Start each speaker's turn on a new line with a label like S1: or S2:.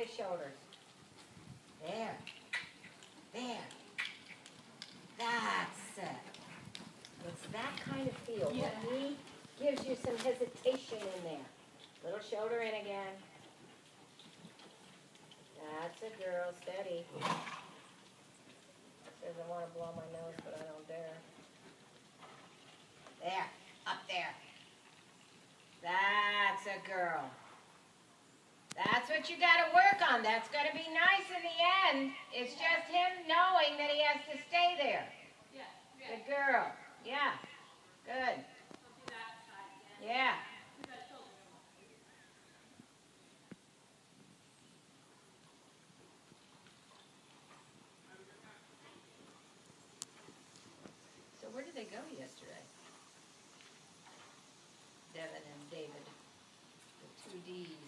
S1: his shoulders. There. There. That's it. It's that kind of feel.
S2: Yeah.
S1: When he gives you some hesitation in there. Little shoulder in again. That's it, girl. Steady. Says I want to blow my nose, but I don't dare. There. Up there. That's a girl. That's what you got to work on. That's going to be nice in the end. It's just him knowing that he has to stay there.
S2: Yeah.
S1: Good girl. Yeah. Good. Yeah. So where did they go yesterday? Devin and David, the two Ds.